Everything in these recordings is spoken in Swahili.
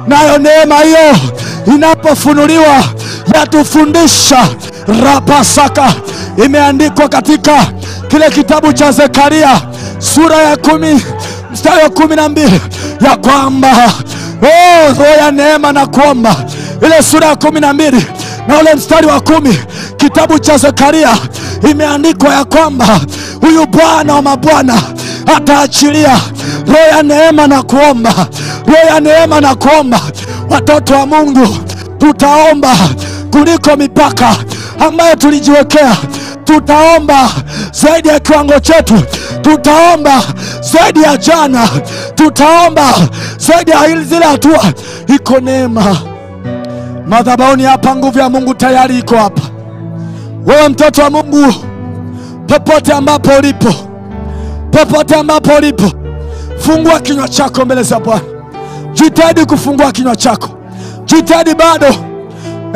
nayo neema hiyo inapofunuliwa yatufundisha. Rapasaka imeandikwa katika kile kitabu cha Zekaria sura ya 10 mstari wa 12 ya kwamba roho ya neema na kuomba. Ile sura ya 12 na ule mstari wa 10 kitabu cha Zekaria imeandikwa ya kwamba huyu Bwana wa mabwana ataachilia roho ya neema na kuomba. Roho ya neema na kuomba. Watoto wa Mungu, tutaomba kuliko mipaka ambayo tulijiwekea. Tutaomba zaidi ya kiwango chetu. Tutaomba zaidi ya jana. Tutaomba zaidi ya zile hatua. Iko neema madhabahuni hapa. Nguvu ya Mungu tayari iko hapa. Wewe mtoto wa Mungu, popote ambapo ulipo, popote ambapo ulipo, fungua kinywa chako mbele za Bwana. Jitahidi kufungua kinywa chako. Jitahidi bado.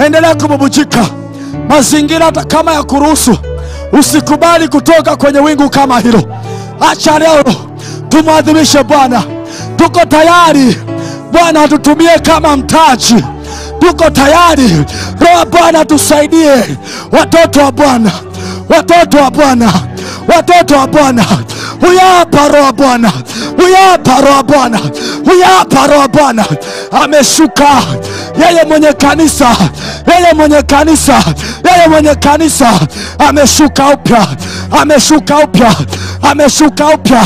Endelea kububujika. Mazingira hata kama ya kuruhusu, usikubali kutoka kwenye wingu kama hilo. Acha leo tumwadhimishe Bwana. Tuko tayari Bwana atutumie kama mtaji. Tuko tayari. Roho Bwana tusaidie. Watoto wa Bwana, watoto wa Bwana, watoto wa Bwana. Huyapa Roho Bwana, huyapa Roho Bwana, huyapa Roho Bwana. Ameshuka yeye mwenye kanisa, yeye mwenye kanisa, yeye mwenye kanisa. Ameshuka upya, ameshuka upya, ameshuka upya,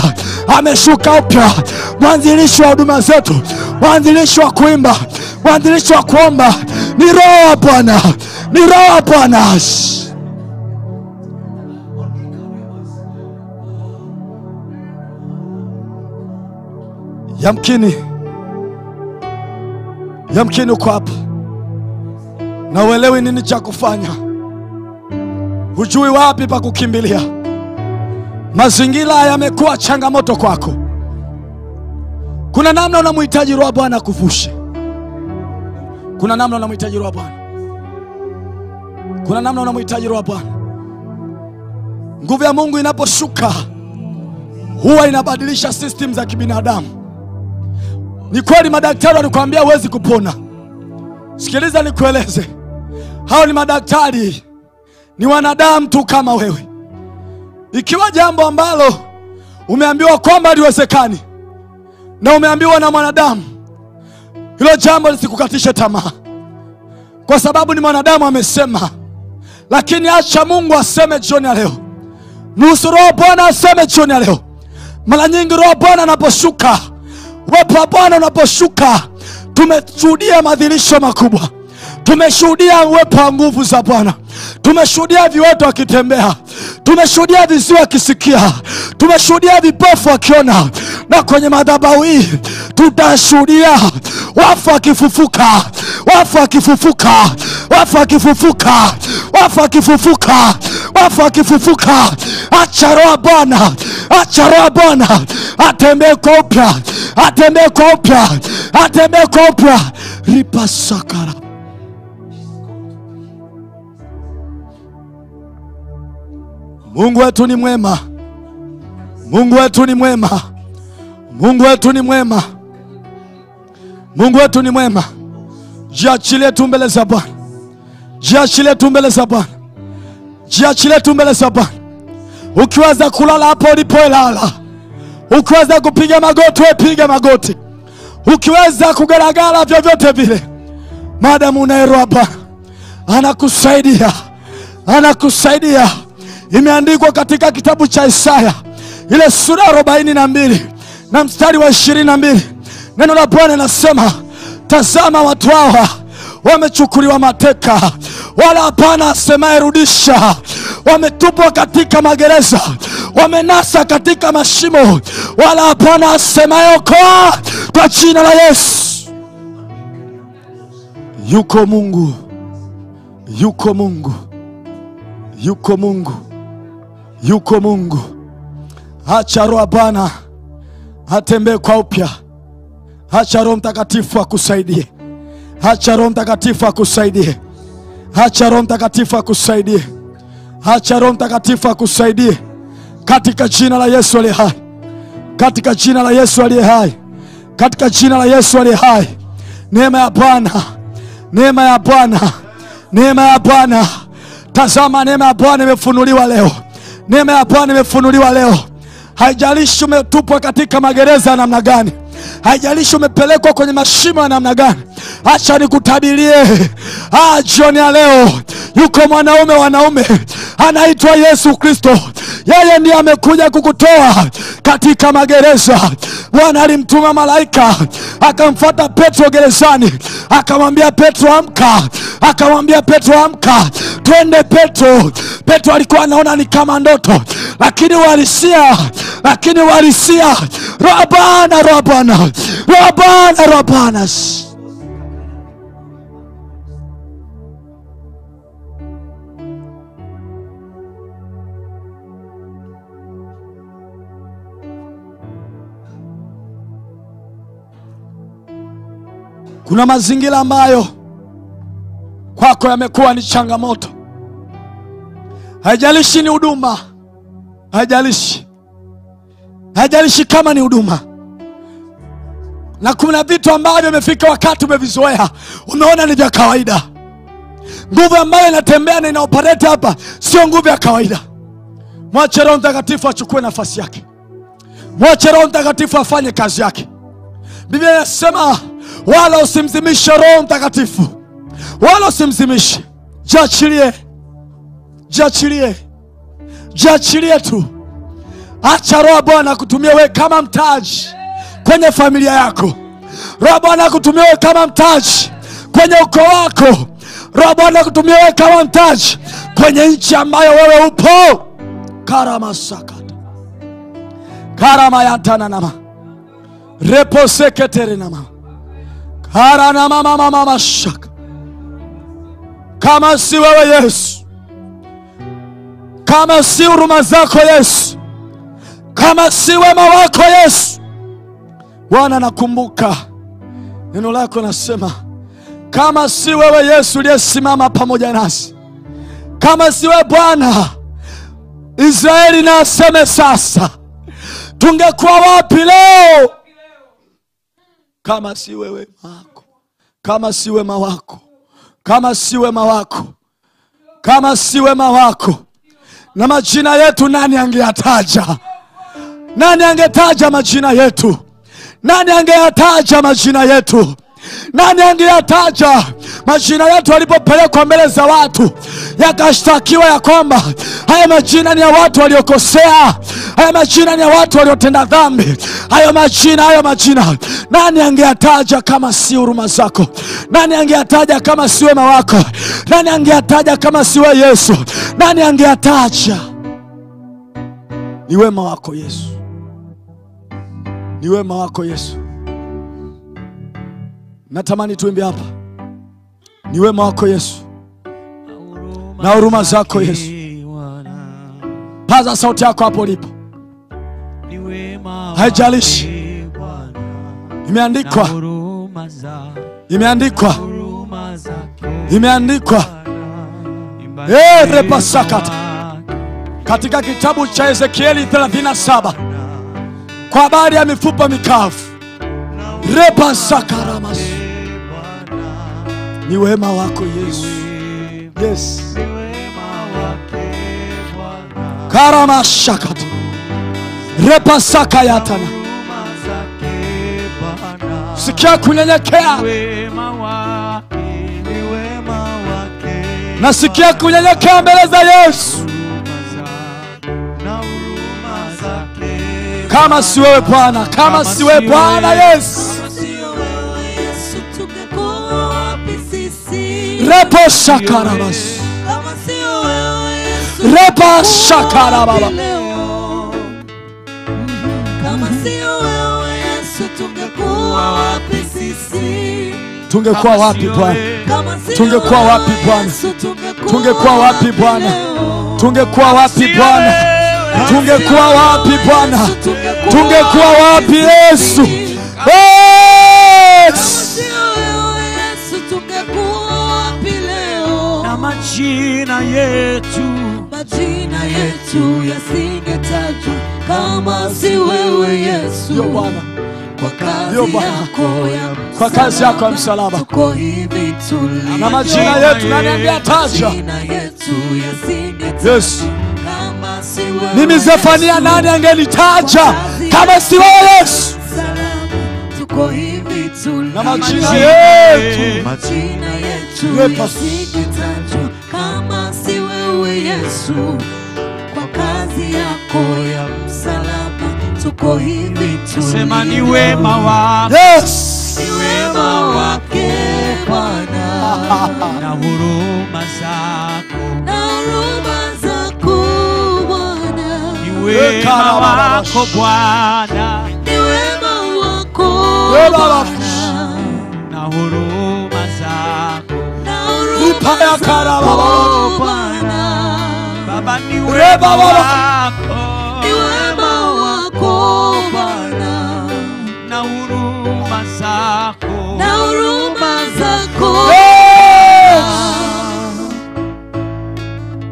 ameshuka upya. Mwanzilishi wa huduma zetu, mwanzilishi wa kuimba, mwanzilishi wa kuomba ni Roho Bwana, ni Roho Bwana. Yamkini uko hapa na uelewi nini cha kufanya. Hujui wapi pa kukimbilia. Mazingira yamekuwa changamoto kwako. Kuna namna unamhitaji Roho Bwana kuvushe. Kuna namna unamhitaji Roho Bwana. Kuna namna unamhitaji Roho Bwana. Nguvu ya Mungu inaposhuka huwa inabadilisha system za kibinadamu. Ni kweli madaktari wanakuambia huwezi kupona. Sikiliza nikueleze. Hao ni madaktari, ni wanadamu tu kama wewe. Ikiwa jambo ambalo umeambiwa kwamba liwezekani na umeambiwa na mwanadamu, hilo jambo lisikukatishe tamaa, kwa sababu ni mwanadamu amesema. Lakini acha Mungu aseme jioni ya leo. Nusu Roho Bwana aseme jioni ya leo. Mara nyingi Roho Bwana anaposhuka, uwepo wa Bwana unaposhuka, tumeshuhudia madhihirisho makubwa. Tumeshuhudia uwepo wa nguvu za Bwana. Tumeshuhudia viwete wakitembea. Tumeshuhudia viziwi wakisikia. Tumeshuhudia vipofu wakiona. Na kwenye madhabahu hii tutashuhudia wafu wakifufuka, wafu wakifufuka, wafu wakifufuka, wafu wakifufuka, wafu wakifufuka. Acha Roho Bwana, acha Roho Bwana atembee kwa upya, atembee kwa upya, atembee kwa upya. Ripasakara. Mungu wetu ni mwema. Mungu wetu ni mwema. Mungu wetu ni mwema. Mungu wetu ni mwema. Jiachilie tu mbele za Bwana. Jiachilie tu mbele za Bwana. Jiachilie tu mbele za Bwana. Ukiweza kulala hapo ulipolala, ukiweza kupiga magoti wewe piga magoti, ukiweza kugaragara vyovyote vile, maadamu unaelewa Bwana anakusaidia, anakusaidia. Imeandikwa katika kitabu cha Isaya ile sura 42 na mstari wa 22. Neno la Bwana linasema, tazama watu hawa wamechukuliwa mateka, wala hapana asemaye rudisha. Wametupwa katika magereza, wamenasa katika mashimo, wala hapana asemaye okoa. Kwa jina la Yesu. Yuko Mungu, yuko Mungu, yuko Mungu, yuko Mungu. Acha Roho Bwana atembee kwa upya. Acha Roho Mtakatifu akusaidie. Acha Roho Mtakatifu akusaidie. Acha Roho Mtakatifu akusaidie. Acha Roho Mtakatifu akusaidie. Katika jina la Yesu aliye hai. Katika jina la Yesu aliye hai. Katika jina la Yesu aliye hai. Neema ya Bwana, neema ya Bwana, neema ya Bwana. Tazama, neema ya Bwana imefunuliwa leo. Neema ya Bwana imefunuliwa leo. Haijalishi umetupwa katika magereza ya namna gani, haijalishi umepelekwa kwenye mashimo ya namna gani, acha nikutabirie, jioni ya leo yuko mwanaume wanaume anaitwa Yesu Kristo. Yeye ndiye amekuja kukutoa katika magereza. Bwana alimtuma malaika akamfuata Petro gerezani, akamwambia Petro amka, akamwambia Petro amka, twende Petro. Petro alikuwa anaona ni kama ndoto, lakini uhalisia, Roho Bwana, Roho Bwana, Roho Bwana, Roho Bwana. Kuna mazingira ambayo kwako yamekuwa ni changamoto. Haijalishi ni huduma, haijalishi kama ni huduma. Na kuna vitu ambavyo imefika wakati umevizoea, umeona ni vya kawaida. Nguvu ambayo inatembea na inaoperate hapa sio nguvu ya kawaida. Mwache Roho Mtakatifu achukue nafasi yake. Mwache Roho Mtakatifu afanye kazi yake. Biblia inasema wala usimzimishe Roho Mtakatifu, wala usimzimishe. Jiachilie tu. Acha Roho Bwana kutumia wewe kama mtaji kwenye familia yako. Roho Bwana kutumia wewe kama mtaji kwenye ukoo wako. Roho Bwana kutumia wewe kama mtaji kwenye nchi ambayo wewe upo. Karama sakata, karama yantana nama, repo seketere nama, karana mama shaka. Kama si wewe Yesu, kama si huruma zako Yesu, kama si wema wako Yesu. Bwana, nakumbuka neno lako nasema, kama si wewe Yesu uliyesimama pamoja nasi, kama si wewe Bwana, Israeli na aseme sasa, tungekuwa wapi leo? Kama si wewe wako, kama si wema wako, kama si wema wako, kama si wema wako. Na majina yetu nani angeyataja? Nani angetaja majina yetu? Nani angeyataja majina yetu? Nani angeyataja majina yetu walipopelekwa mbele za watu, yakashtakiwa ya kwamba haya majina ni ya watu waliokosea, haya majina ni ya watu waliotenda dhambi, hayo majina. Nani angeyataja kama si huruma zako? Nani angeyataja kama si wema wako? Nani angeyataja kama si wewe Yesu? Nani angeyataja? Ni wema wako Yesu, ni wema wako Yesu. Natamani tuimbe hapa, ni wema wako Yesu na huruma zako Yesu. Paza sauti yako hapo ulipo. Haijalishi, imeandikwa, repasakata katika kitabu cha Ezekieli 37 kwa habari ya mifupa mikavu. Repasakaramas, ni wema wako Yesu. Yes. Karamashakata, repasakayatana. Sikia kunyenyekea, nasikia kunyenyekea mbele za Yesu. Kama si wewe Bwana, kama si wewe Bwana Yesu, repo shakarabas, repa shakarababa. Kama si wewe Yesu tungekuwa wapi sisi? Tungekuwa wapi Bwana? Tungekuwa wapi Bwana? Tungekuwa wapi Bwana? Tungekuwa wapi Bwana? Tungekuwa wapi Bwana? Tungekuwa wapi Yesu? Na majina yetu yasingetajwa kama si wewe Yesu. kwa kazi yako ya msalaba. Na majina yetu nani angetaja? Yes. Mimi Zefania nani angelitaja kama si wewe Yesu? Na majina yetu kama si wewe Yesu, kwa kazi yako ya msalaba tuko hivi tulivyo. Sema ni wema wako. Yes. Ni wema wake Bwana, na huruma zako. na huruma zako Bwana. Ni wema wako Bwana, Ni wema wako Bwana, na huruma zako. na huruma zako Bwana. Baba ni wema wako, Ni wema wako Bwana, na huruma zako. na huruma zako.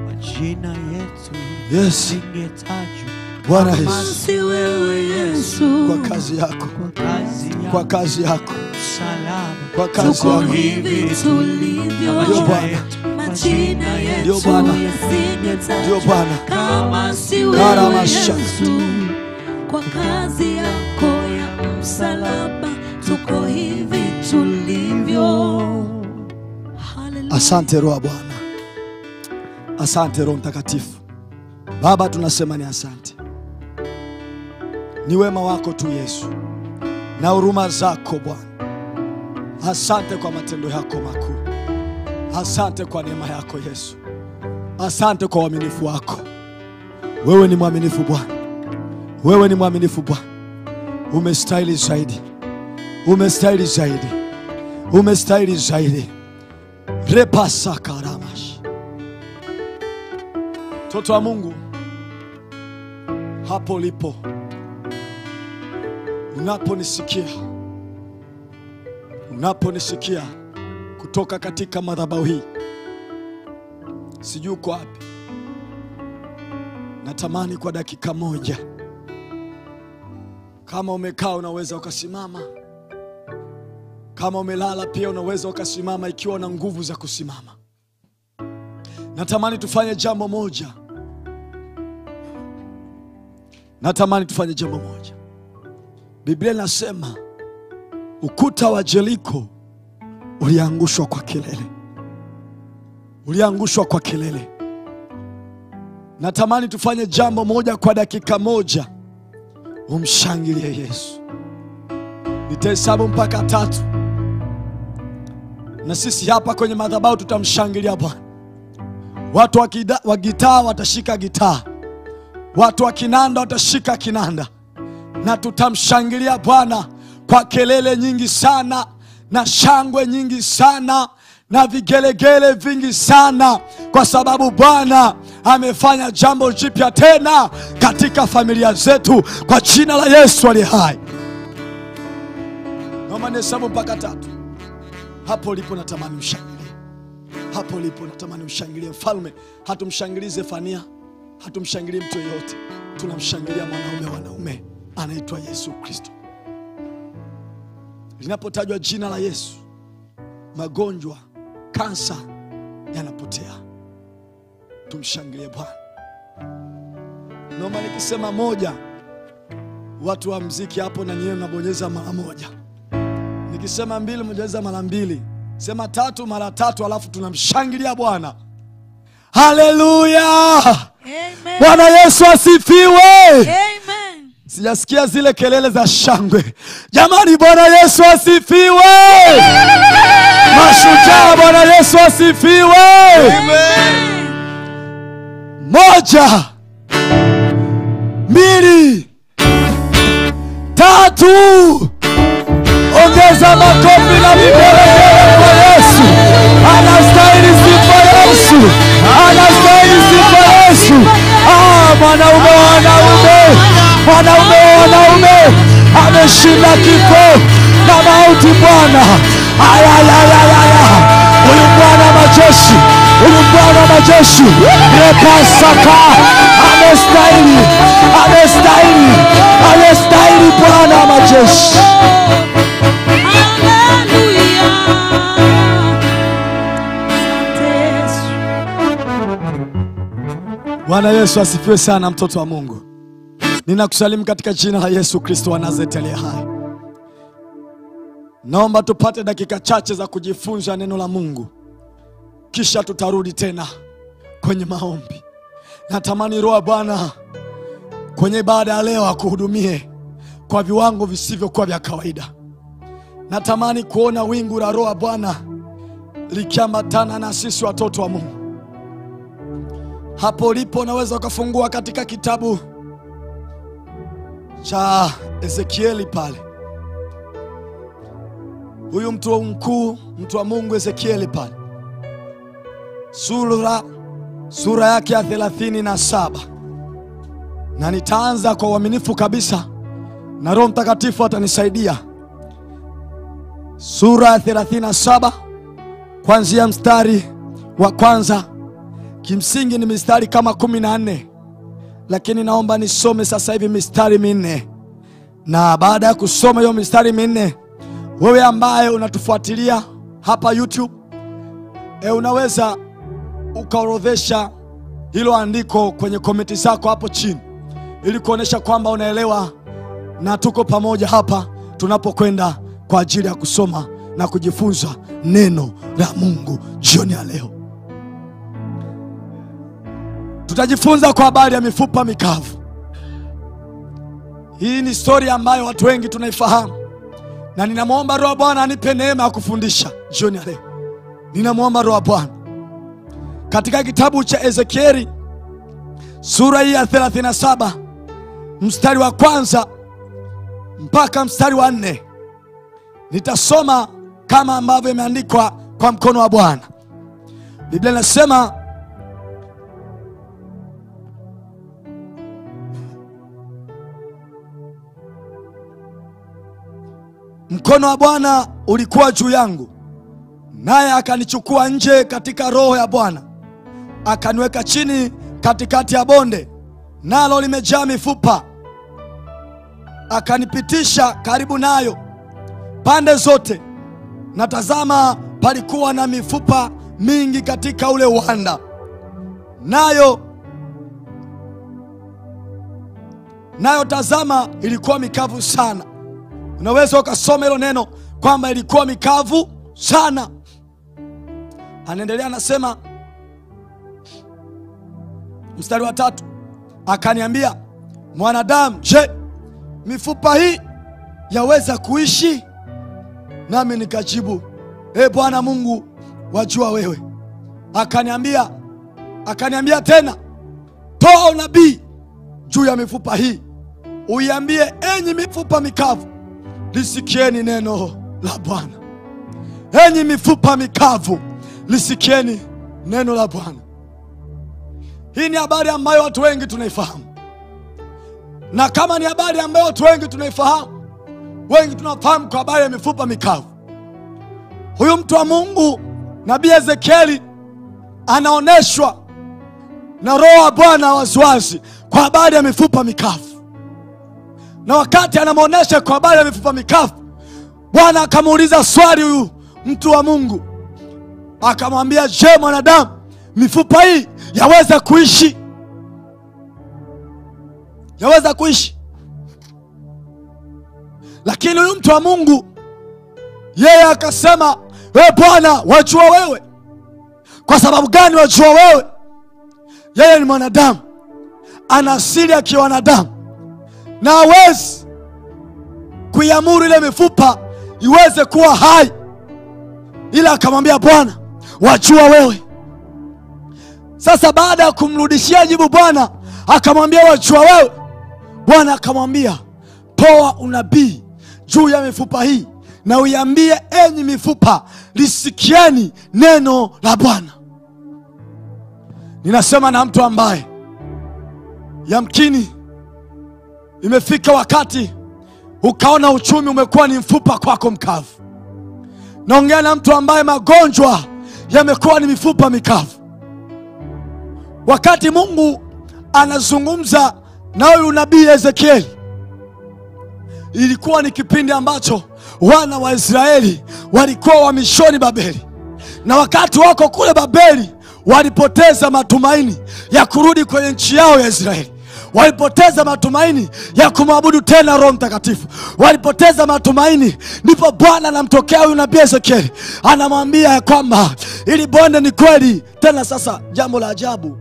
Majina yetu Yes. singetajwa Bwana Kama Yesu, si wewe Yesu, kwa kazi yako, kwa kazi yako, msalaba. kwa kazi tuko yako. hivi tulivyo. Ndio Bwana, Majina Ndio yetu Bwana, yasingetajwa ndio Bwana. kama si wewe Karamasha. Yesu, kwa kazi yako ya msalaba tuko hivi tulivyo. Hallelujah. Asante Roho Bwana, asante Roho Mtakatifu. Baba, tunasema ni asante. Ni wema wako tu Yesu, na huruma zako Bwana. Asante kwa matendo yako makuu. Asante kwa neema yako Yesu. Asante kwa uaminifu wako. Wewe ni mwaminifu Bwana. Wewe ni mwaminifu Bwana. Umestahili zaidi. Umestahili zaidi. Umestahili zaidi. Repasa karamash. Mtoto wa Mungu, hapo ulipo, unaponisikia kutoka katika madhabahu hii, sijui uko wapi. Natamani kwa dakika moja, kama umekaa unaweza ukasimama, kama umelala pia unaweza ukasimama ikiwa una nguvu za kusimama. Natamani tufanye jambo moja. Natamani tufanye jambo moja. Biblia inasema ukuta wa Jeriko uliangushwa kwa kelele. Uliangushwa kwa kelele. Natamani tufanye jambo moja kwa dakika moja. Umshangilie Yesu. Nitahesabu mpaka 3. Na sisi hapa kwenye madhabahu tutamshangilia Bwana. Watu wa gitaa watashika gitaa. Watu wa kinanda watashika kinanda. Na tutamshangilia Bwana kwa kelele nyingi sana, na shangwe nyingi sana, na vigelegele vingi sana, kwa sababu Bwana amefanya jambo jipya tena katika familia zetu, kwa jina la Yesu aliye hai. Naomba nihesabu mpaka 3. Hapo ulipo natamani mshangilie. Hapo ulipo natamani mshangilie Mfalme. Hatumshangilii Zefania, hatumshangilii mtu yeyote. Tunamshangilia wanaume anaitwa Yesu Kristo. Linapotajwa jina la Yesu, magonjwa, kansa yanapotea. Tumshangilie Bwana. Naomba nikisema moja, watu wa mziki hapo na nyewe mnabonyeza mara moja. Nikisema 2 mnabonyeza mara 2. Sema 3 mara 3, alafu tunamshangilia Bwana. Haleluya! Amen. Bwana Yesu asifiwe. Amen. Sijasikia zile kelele za shangwe. Jamani, Bwana Yesu asifiwe. Mashujaa, Bwana Yesu asifiwe. Amen. 1, 2, 3. Ongeza makofi na vigelegele kwa Yesu. Anastahili sifa Yesu. Anastahili sifa Yesu. Mwanaume wa wanaume ameshinda kifo na mauti Bwana. Huyu Bwana majeshi, huyu Bwana majeshi. Repasaka, amestahili, amestahili, amestahili Bwana wa majeshi. Bwana Yesu asifiwe sana, mtoto wa Mungu. Ninakusalimu katika jina la Yesu Kristo wa Nazareti aliye hai. Naomba tupate dakika chache za kujifunza neno la Mungu, kisha tutarudi tena kwenye maombi. Natamani Roho wa Bwana kwenye ibada ya leo akuhudumie kwa viwango visivyokuwa vya kawaida. Natamani kuona wingu la Roho wa Bwana likiambatana na sisi watoto wa Mungu. Hapo ulipo unaweza ukafungua katika kitabu cha Ezekieli pale. Huyu mtu mkuu, mtu wa Mungu Ezekieli pale. Sura yake ya 37. Na nitaanza kwa uaminifu kabisa, na Roho Mtakatifu atanisaidia. Sura ya 37 kuanzia mstari wa kwanza. Kimsingi ni mistari kama 14, lakini naomba nisome sasa hivi mistari 4. Na baada ya kusoma hiyo mistari 4, wewe ambaye unatufuatilia hapa YouTube, unaweza ukaorodhesha hilo andiko kwenye komenti zako hapo chini, ili kuonesha kwamba unaelewa na tuko pamoja hapa tunapokwenda kwa ajili ya kusoma na kujifunza neno la Mungu jioni ya leo. Tutajifunza kwa habari ya mifupa mikavu. Hii ni story ambayo watu wengi tunaifahamu, na ninamwomba Roho Bwana anipe neema ya kufundisha jioni ya leo. Ninamwomba Roho Bwana katika kitabu cha Ezekieli sura hii ya 37 mstari wa kwanza mpaka mstari wa 4. Nitasoma kama ambavyo imeandikwa kwa mkono wa Bwana. Biblia inasema, mkono wa Bwana ulikuwa juu yangu, naye akanichukua nje katika roho ya Bwana, akaniweka chini katikati ya bonde, nalo limejaa mifupa. Akanipitisha karibu nayo pande zote, na tazama, palikuwa na mifupa mingi katika ule uwanda, nayo tazama, ilikuwa mikavu sana. Unaweza ukasoma hilo neno kwamba ilikuwa mikavu sana. Anaendelea anasema mstari wa 3, akaniambia, mwanadamu, je, mifupa hii yaweza kuishi? Nami nikajibu, Bwana Mungu, wajua wewe. Akaniambia tena, toa unabii juu ya mifupa hii, uiambie, enyi mifupa mikavu, lisikieni neno la Bwana. Enyi mifupa mikavu, lisikieni neno la Bwana. Hii ni habari ambayo watu wengi tunaifahamu. Na kama ni habari ambayo watu wengi tunaifahamu, wengi tunafahamu kwa habari ya mifupa mikavu. Huyu mtu wa Mungu Nabii Ezekieli anaoneshwa na Roho wa Bwana waziwazi kwa habari ya mifupa mikavu. Na wakati anamuonesha kwa habari ya mifupa mikavu, Bwana akamuuliza swali huyu mtu wa Mungu. Akamwambia, je, mwanadamu, mifupa hii yaweza kuishi? Yaweza kuishi? Lakini huyu mtu wa Mungu yeye akasema, Bwana, wajua wewe. Kwa sababu gani wajua wewe? Yeye ni mwanadamu, ana asili ya kiwanadamu, na hawezi kuiamuru ile mifupa iweze kuwa hai. Ila akamwambia, Bwana, wajua wewe. Sasa baada ya kumrudishia jibu Bwana akamwambia, wajua wewe, Bwana akamwambia, toa unabii juu ya mifupa hii, na uiambie, enyi mifupa, lisikieni neno la Bwana. Ninasema na mtu ambaye yamkini imefika wakati ukaona uchumi umekuwa ni mfupa kwako mkavu. Naongea na mtu ambaye magonjwa yamekuwa ni mifupa mikavu. wakati Mungu anazungumza na huyu nabii Ezekieli, ilikuwa ni kipindi ambacho wana wa Israeli walikuwa wamishoni Babeli, na wakati wako kule Babeli walipoteza matumaini ya kurudi kwenye nchi yao ya Israeli. Walipoteza matumaini ya kumwabudu tena Roho Mtakatifu. Walipoteza matumaini. Ndipo Bwana anamtokea huyu nabii Ezekieli, anamwambia ya kwamba ili bonde ni kweli tena. Sasa jambo la ajabu,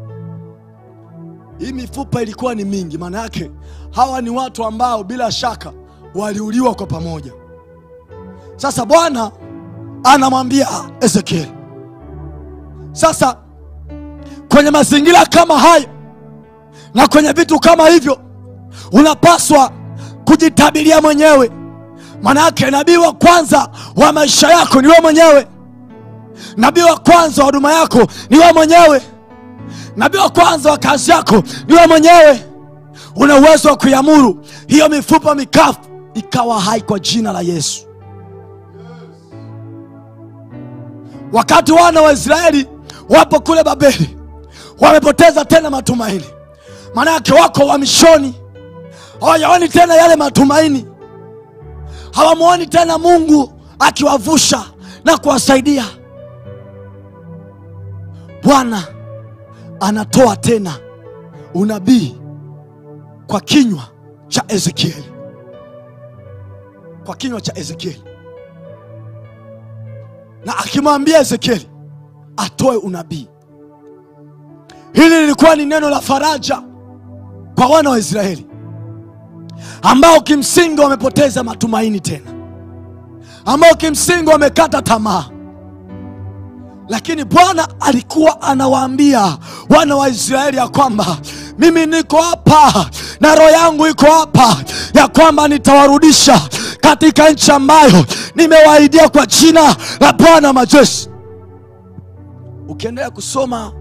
hii mifupa ilikuwa ni mingi. Maana yake hawa ni watu ambao bila shaka waliuliwa kwa pamoja. Sasa Bwana anamwambia Ezekieli, sasa kwenye mazingira kama hayo na kwenye vitu kama hivyo, unapaswa kujitabiria mwenyewe. Maana yake nabii wa kwanza wa maisha yako ni wewe mwenyewe. Nabii wa kwanza wa huduma yako ni wewe mwenyewe. Nabii wa kwanza wa kazi yako ni wewe mwenyewe. Una uwezo wa kuiamuru hiyo mifupa mikavu ikawa hai kwa jina la Yesu. Wakati wana wa Israeli wapo kule Babeli, wamepoteza tena matumaini. Maana yake wako uhamishoni, hawayaoni tena yale matumaini. Hawamuoni tena Mungu akiwavusha na kuwasaidia. Bwana anatoa tena unabii kwa kinywa cha Ezekieli. Kwa kinywa cha Ezekieli. Na akimwambia Ezekieli atoe unabii. Hili lilikuwa ni neno la faraja kwa wana wa Israeli ambao kimsingi wamepoteza matumaini tena, ambao kimsingi wamekata tamaa. Lakini Bwana alikuwa anawaambia wana wa Israeli ya kwamba mimi niko hapa na roho yangu iko hapa, ya kwamba nitawarudisha katika nchi ambayo nimewaahidia kwa jina la Bwana majeshi. Ukiendelea kusoma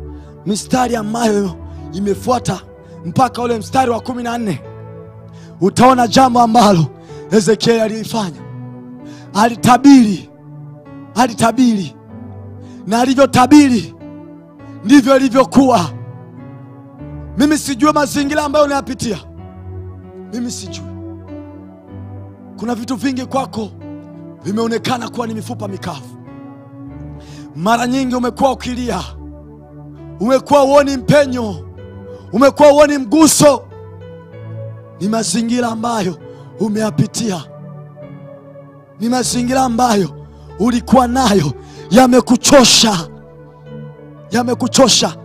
mistari ambayo imefuata mpaka ule mstari wa 14, utaona jambo ambalo Ezekieli alifanya. Alitabiri, na alivyotabiri ndivyo ilivyokuwa. Mimi sijui mazingira ambayo unayapitia. Mimi sijui. Kuna vitu vingi kwako vimeonekana kuwa ni mifupa mikavu. Mara nyingi umekuwa ukilia, umekuwa uoni mpenyo, umekuwa uoni mguso. Ni mazingira ambayo umeyapitia, ni mazingira ambayo ulikuwa nayo, yamekuchosha,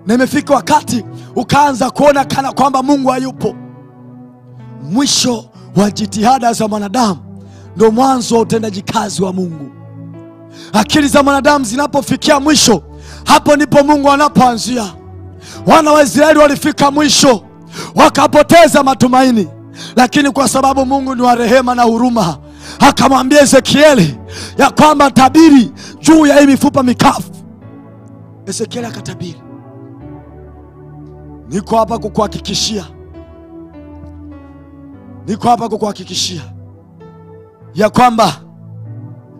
na imefika wakati ukaanza kuona kana kwamba Mungu hayupo. Mwisho wa jitihada za mwanadamu ndio mwanzo wa utendaji kazi wa Mungu. Akili za mwanadamu zinapofikia mwisho, hapo ndipo Mungu anapoanzia. Wana wa Israeli walifika mwisho, wakapoteza matumaini. Lakini kwa sababu Mungu ni wa rehema na huruma, akamwambia Ezekieli ya kwamba tabiri juu ya hii mifupa mikavu. Ezekieli akatabiri. Niko hapa kukuhakikishia ya kwamba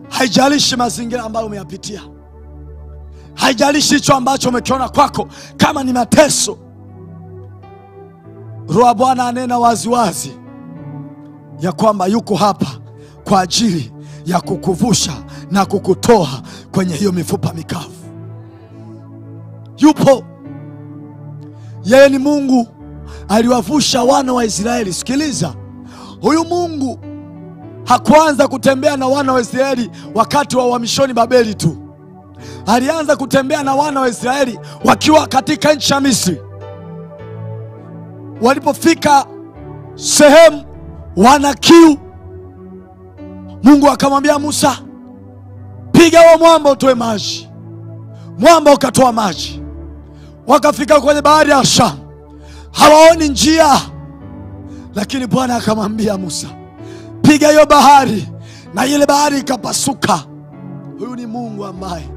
haijalishi mazingira ambayo umeyapitia, haijalishi hicho ambacho umekiona kwako kama ni mateso, Roho wa Bwana anena waziwazi ya kwamba yuko hapa kwa ajili ya kukuvusha na kukutoa kwenye hiyo mifupa mikavu. Yupo. Yeye ni Mungu aliwavusha wana wa Israeli. Sikiliza, huyu Mungu hakuanza kutembea na wana wa Israeli wakati wa uhamishoni Babeli tu. Alianza kutembea na wana wa Israeli wakiwa katika nchi ya Misri. Walipofika sehemu wana kiu, Mungu akamwambia Musa, piga huo mwamba utoe maji. Mwamba ukatoa maji. Wakafika kwenye bahari ya Shamu, hawaoni njia. Lakini Bwana akamwambia Musa, piga hiyo bahari, na ile bahari ikapasuka. Huyu ni Mungu ambaye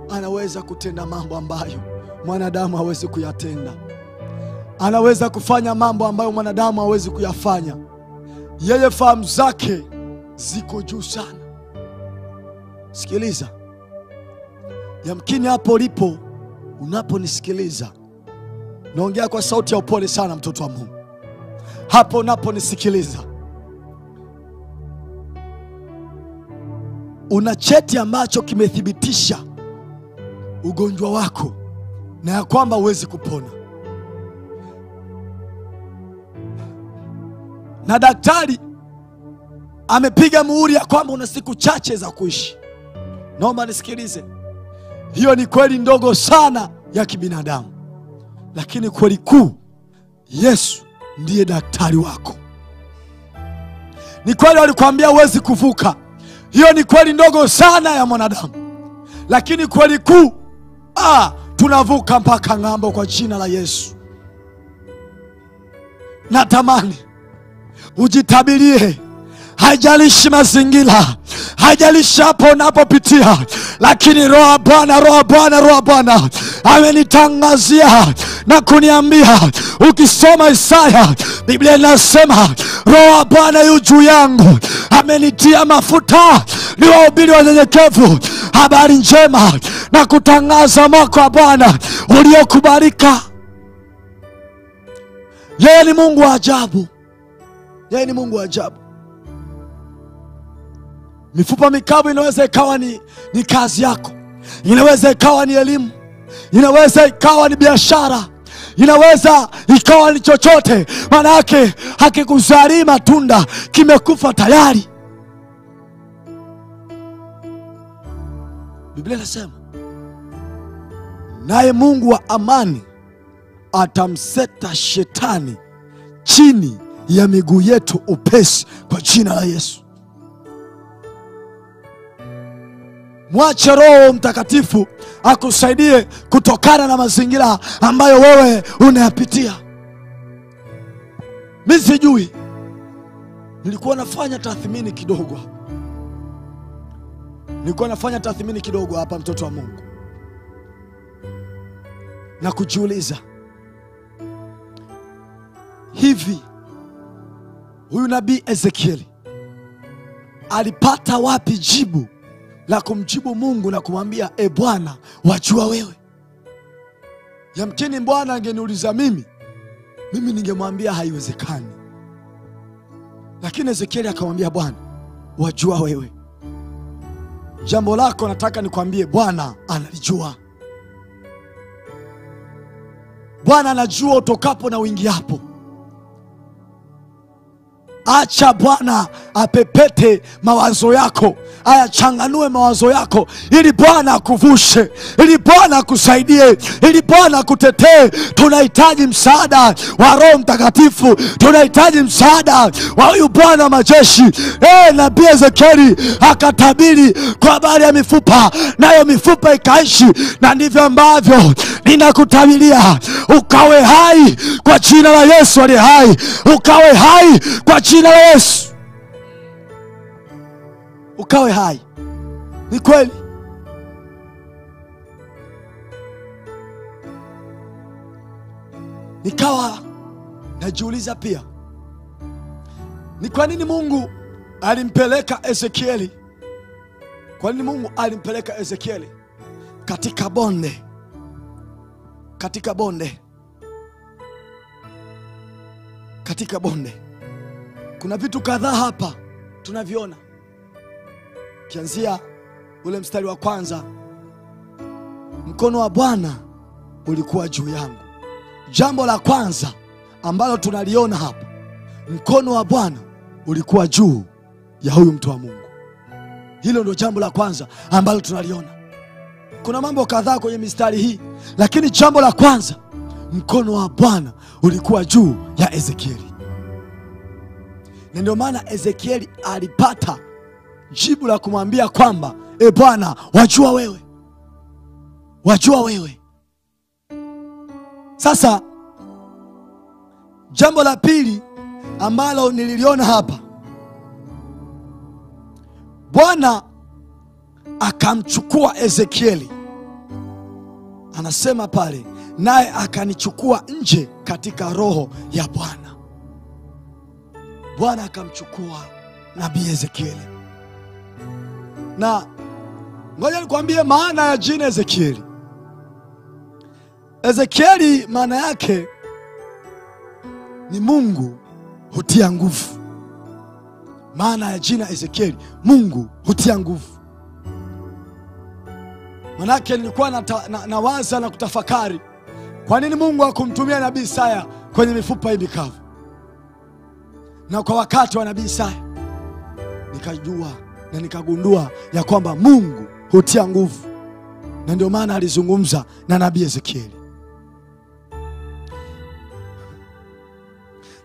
anaweza kutenda mambo ambayo mwanadamu hawezi kuyatenda. Anaweza kufanya mambo ambayo mwanadamu hawezi kuyafanya. Yeye fahamu zake ziko juu sana. Sikiliza, yamkini hapo ulipo unaponisikiliza, Naongea kwa sauti ya upole sana, mtoto wa Mungu. Hapo unaponisikiliza, una cheti ambacho kimethibitisha ugonjwa wako na ya kwamba huwezi kupona, na daktari amepiga muhuri ya kwamba una siku chache za kuishi. Naomba nisikilize, hiyo ni kweli ndogo sana ya kibinadamu, lakini kweli kuu, Yesu ndiye daktari wako. Ni kweli walikwambia huwezi kuvuka, hiyo ni kweli ndogo sana ya mwanadamu, lakini kweli kuu, tunavuka mpaka ng'ambo kwa jina la Yesu. Natamani ujitabirie, haijalishi mazingira, haijalishi hapo unapopitia, lakini Roho wa Bwana amenitangazia na kuniambia, ukisoma Isaya, Biblia inasema Roho wa Bwana yu juu yangu, amenitia mafuta niwahubiri wanyenyekevu habari njema, na kutangaza mwaka wa Bwana uliokubalika. Yeye ni Mungu wa ajabu. Yeye ni Mungu wa ajabu. Mifupa mikavu inaweza ikawa ni kazi yako, inaweza ikawa ni elimu, inaweza ikawa ni biashara, inaweza ikawa ni chochote, maana yake hakikuzalii matunda, kimekufa tayari. Biblia inasema, naye Mungu wa amani atamseta shetani chini ya miguu yetu upesi kwa jina la Yesu. Mwache Roho Mtakatifu akusaidie kutokana na mazingira ambayo wewe unayapitia. Mimi sijui, nilikuwa nafanya tathmini kidogo hapa, mtoto wa Mungu, na kujiuliza, hivi huyu nabii Ezekieli alipata wapi jibu la kumjibu Mungu na kumwambia, Bwana wajua wewe? Yamkini Bwana angeniuliza mimi ningemwambia haiwezekani, lakini Ezekieli akamwambia, Bwana wajua wewe. Jambo lako nataka nikwambie, Bwana analijua. Bwana anajua utokapo na uingiapo. Acha Bwana apepete mawazo yako, ayachanganue mawazo yako, ili Bwana akuvushe, ili Bwana akusaidie, ili Bwana akutetee. Tunahitaji msaada wa Roho Mtakatifu, tunahitaji msaada wa huyu Bwana wa majeshi. Nabii Ezekieli akatabiri kwa habari ya mifupa, nayo mifupa ikaishi. Na ndivyo ambavyo ninakutabiria, ukawe hai kwa jina la Yesu aliye hai, ukawe hai kwa jina la Yesu, ukawe hai. Ni kweli, nikawa najiuliza pia, ni kwa nini Mungu alimpeleka Ezekieli? Kwa nini Mungu alimpeleka Ezekieli katika bonde? Katika bonde kuna vitu kadhaa hapa tunaviona. Kianzia ule mstari wa kwanza, mkono wa Bwana ulikuwa juu yangu. Jambo la kwanza ambalo tunaliona hapa, mkono wa Bwana ulikuwa juu ya huyu mtu wa Mungu. Hilo ndio jambo la kwanza ambalo tunaliona. Kuna mambo kadhaa kwenye mistari hii, lakini jambo la kwanza, mkono wa Bwana ulikuwa juu ya Ezekieli. Na ndio maana Ezekieli alipata jibu la kumwambia kwamba, Bwana wajua wewe, wajua wewe. Sasa jambo la pili ambalo nililiona hapa, Bwana akamchukua Ezekieli. Anasema pale, naye akanichukua nje katika roho ya Bwana. Bwana akamchukua nabii Ezekieli. Na ngoja nikwambie maana ya jina Ezekieli. Ezekieli maana yake ni Mungu hutia nguvu. Maana ya jina Ezekieli, Mungu hutia nguvu. Manake nilikuwa nawaza na kutafakari, kwa nini Mungu hakumtumia nabii Isaya kwenye mifupa hii mikavu? Na kwa wakati wa nabii Isaya nikajua na nikagundua ya kwamba Mungu hutia nguvu, na ndio maana alizungumza na nabii Ezekieli.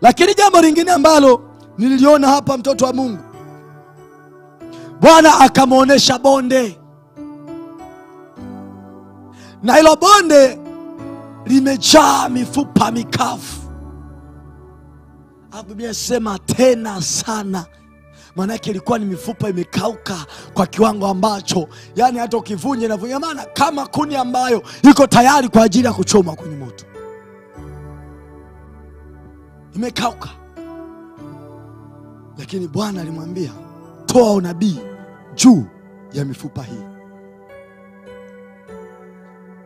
Lakini jambo lingine ambalo niliona hapa, mtoto wa Mungu, Bwana akamuonesha bonde, na hilo bonde limejaa mifupa mikavu. Biblia inasema tena sana. Maana yake ilikuwa ni mifupa imekauka kwa kiwango ambacho yani hata ukivunja inavunja, maana kama kuni ambayo iko tayari kwa ajili ya kuchoma kwenye moto. Imekauka. Lakini Bwana alimwambia, toa unabii juu ya mifupa hii.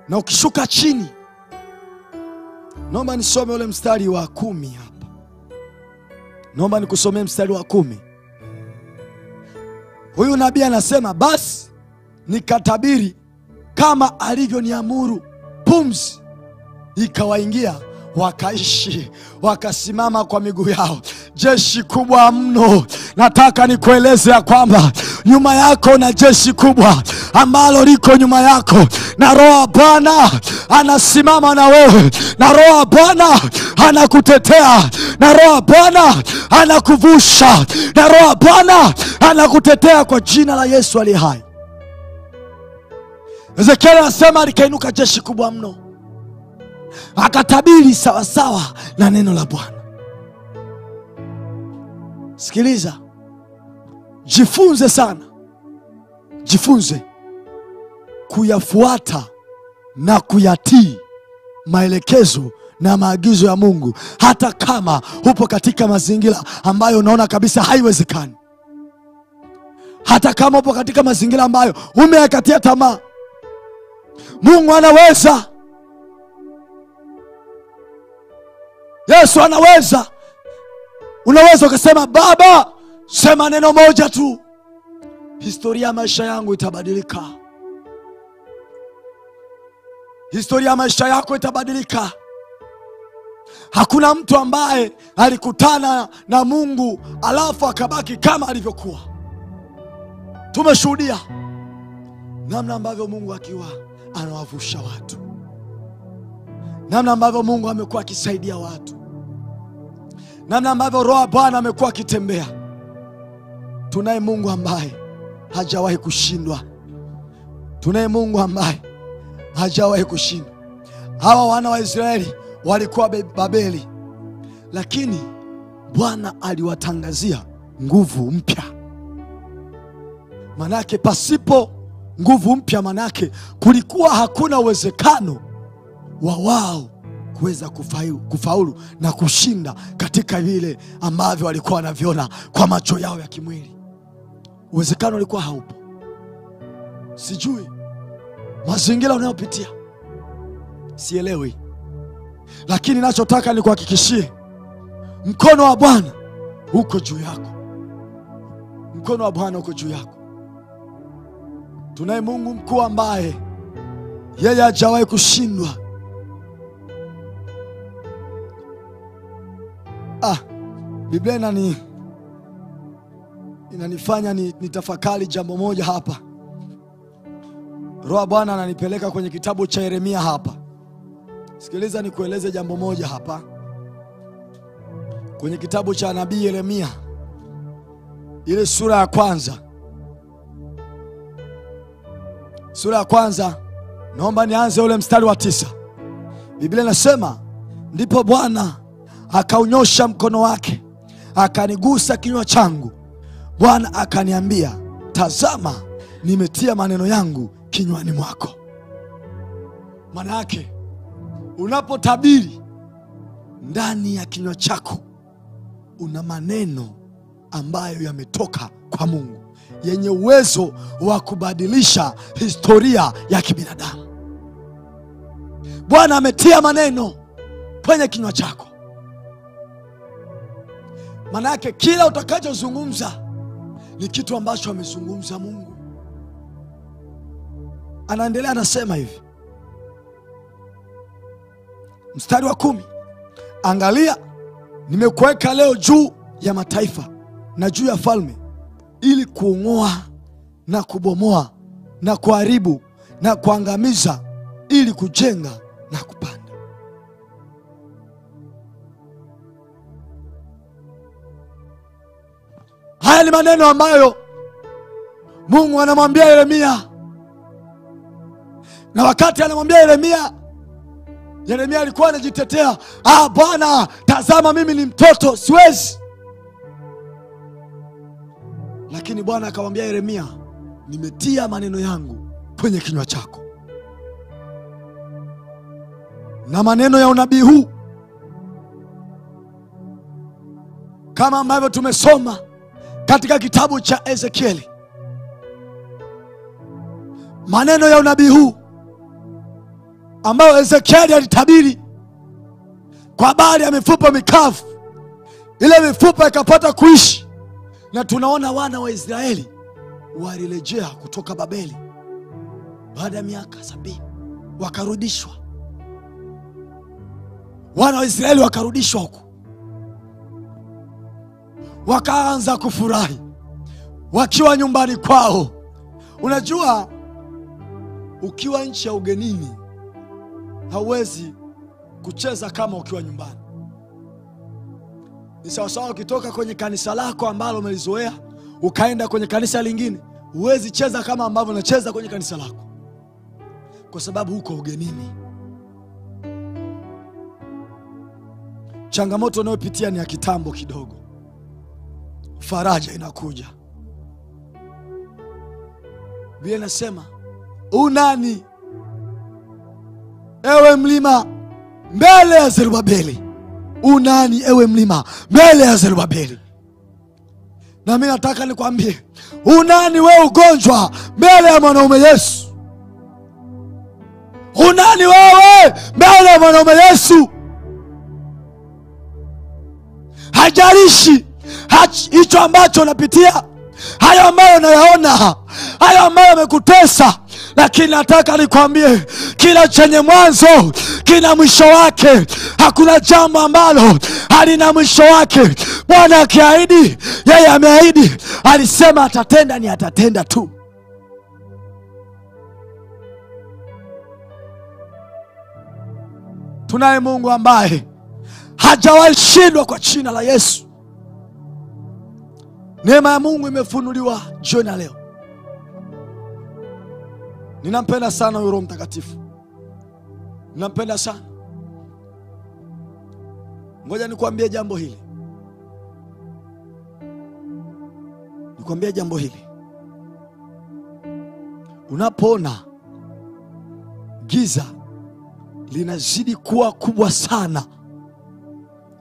Na ukishuka chini, naomba nisome ule mstari wa 10 hapa. Naomba nikusomee mstari wa 10. Huyu nabii anasema, basi nikatabiri kama alivyoniamuru, pumzi ikawaingia, wakaishi, wakasimama kwa miguu yao, jeshi kubwa mno. Nataka nikueleze ya kwamba nyuma yako na jeshi kubwa ambalo liko nyuma yako, na Roho wa Bwana anasimama na wewe, na Roho wa Bwana anakutetea, na Roho wa Bwana anakuvusha, na Roho wa Bwana anakutetea kwa jina la Yesu aliye hai. Ezekiel anasema likainuka jeshi kubwa mno, akatabiri sawa sawa na neno la Bwana. Sikiliza, jifunze sana, jifunze kuyafuata na kuyatii maelekezo na maagizo ya Mungu, hata kama upo katika mazingira ambayo unaona kabisa haiwezekani. Hata kama upo katika mazingira ambayo umeyakatia tamaa, Mungu anaweza. Yesu anaweza. Unaweza ukasema, Baba, sema neno moja tu, historia ya maisha yangu itabadilika. Historia ya maisha yako itabadilika. Hakuna mtu ambaye alikutana na Mungu alafu akabaki kama alivyokuwa. Tumeshuhudia namna ambavyo Mungu akiwa anawavusha watu, namna ambavyo Mungu amekuwa akisaidia watu, namna ambavyo Roho wa Bwana amekuwa akitembea. Tunaye Mungu ambaye hajawahi kushindwa. Tunaye Mungu ambaye hajawahi kushindwa. Hawa wana wa Israeli walikuwa Babeli, lakini Bwana aliwatangazia nguvu mpya. Manake pasipo nguvu mpya, manake kulikuwa hakuna uwezekano wa wao kuweza kufaulu na kushinda katika vile ambavyo walikuwa wanaviona kwa macho yao ya kimwili. Uwezekano ulikuwa haupo. Sijui mazingira unayopitia, sielewi, lakini ninachotaka ni kuhakikishie, mkono wa Bwana uko juu yako. Mkono wa Bwana uko juu yako. Tunaye Mungu mkuu ambaye yeye hajawahi kushindwa. Biblia inanifanya nitafakari jambo moja hapa. Roho wa Bwana ananipeleka kwenye kitabu cha Yeremia hapa. Sikiliza nikueleze jambo moja hapa. Kwenye kitabu cha nabii Yeremia, ile sura ya kwanza. Sura ya kwanza, naomba nianze ule mstari wa 9. Biblia inasema, ndipo Bwana akaunyosha mkono wake, akanigusa kinywa changu. Bwana akaniambia, tazama, nimetia maneno yangu kinywani mwako. Maana yake, unapotabiri ndani ya kinywa chako una maneno ambayo yametoka kwa Mungu, yenye uwezo wa kubadilisha historia ya kibinadamu. Bwana ametia maneno kwenye kinywa chako. Maana yake kila utakachozungumza ni kitu ambacho amezungumza Mungu. Anaendelea anasema hivi, mstari wa 10, angalia nimekuweka leo juu ya mataifa na juu ya falme, ili kuung'oa na kubomoa na kuharibu na kuangamiza, ili kujenga na kupanda. Haya ni maneno ambayo Mungu anamwambia Yeremia. Na wakati anamwambia Yeremia, Yeremia alikuwa anajitetea, Bwana, tazama mimi ni mtoto, siwezi. Lakini Bwana akamwambia Yeremia, nimetia maneno yangu kwenye kinywa chako. Na maneno ya unabii huu, kama ambavyo tumesoma katika kitabu cha Ezekieli, maneno ya unabii huu ambayo Ezekieli alitabiri kwa habari ya mifupa mikavu, ile mifupa ikapata kuishi. Na tunaona wana wa Israeli walirejea kutoka Babeli baada ya miaka 70, wakarudishwa. Wana wa Israeli wakarudishwa huku, wakaanza kufurahi wakiwa nyumbani kwao. Unajua, ukiwa nchi ya ugenini hauwezi kucheza kama ukiwa nyumbani. Ni sawasawa ukitoka kwenye kanisa lako ambalo umelizoea ukaenda kwenye kanisa lingine, huwezi cheza kama ambavyo unacheza kwenye kanisa lako, kwa sababu huko ugenini. Changamoto unayopitia ni ya kitambo kidogo, faraja inakuja. Biblia inasema, unani ewe mlima mbele ya Zerubabeli? Unani ewe mlima mbele ya Zerubabeli? Na mimi nataka nikwambie, unani wewe ugonjwa mbele ya mwanaume Yesu? Unani wewe mbele ya mwanaume Yesu? Hajalishi hicho ambacho unapitia, hayo ambayo unayaona, hayo ambayo yamekutesa, lakini nataka nikwambie, kila chenye mwanzo kina mwisho wake. Hakuna jambo ambalo halina mwisho wake. Bwana akiahidi, yeye ameahidi. Alisema atatenda, ni atatenda tu. Tunaye Mungu ambaye hajawahi shindwa kwa jina la Yesu. Neema ya Mungu imefunuliwa jioni leo. Ninampenda sana Roho Mtakatifu, ninampenda sana. Ngoja nikwambie jambo hili, nikwambie jambo hili. Unapoona giza linazidi kuwa kubwa sana,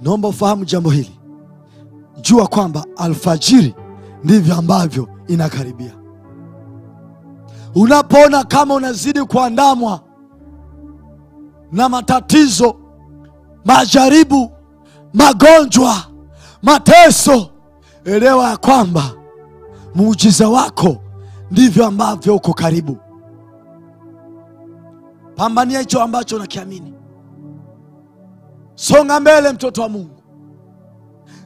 naomba ufahamu jambo hili. Jua kwamba alfajiri ndivyo ambavyo inakaribia. Unapoona kama unazidi kuandamwa na matatizo, majaribu, magonjwa, mateso, elewa ya kwamba muujiza wako ndivyo ambavyo uko karibu. Pambania hicho ambacho unakiamini. Songa mbele, mtoto wa Mungu.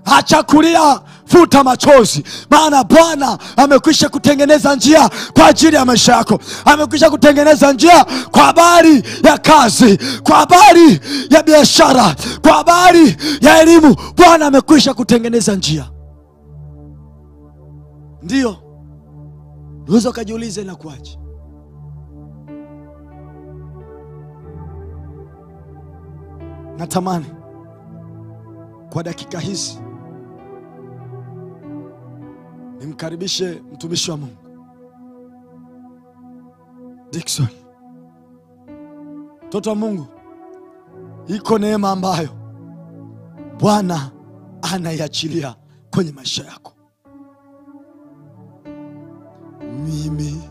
Acha kulia, futa machozi, maana Bwana amekwisha kutengeneza njia kwa ajili ya maisha yako. Amekwisha kutengeneza njia kwa habari ya kazi, kwa habari ya biashara, kwa habari ya elimu. Bwana amekwisha kutengeneza njia. Ndiyo, unaweza ukajiuliza inakuaje? Natamani kwa dakika hizi nimkaribishe mtumishi wa Mungu Dickson. Mtoto wa Mungu, iko neema ambayo Bwana anaiachilia kwenye maisha yako. Mimi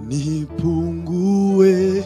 nipungue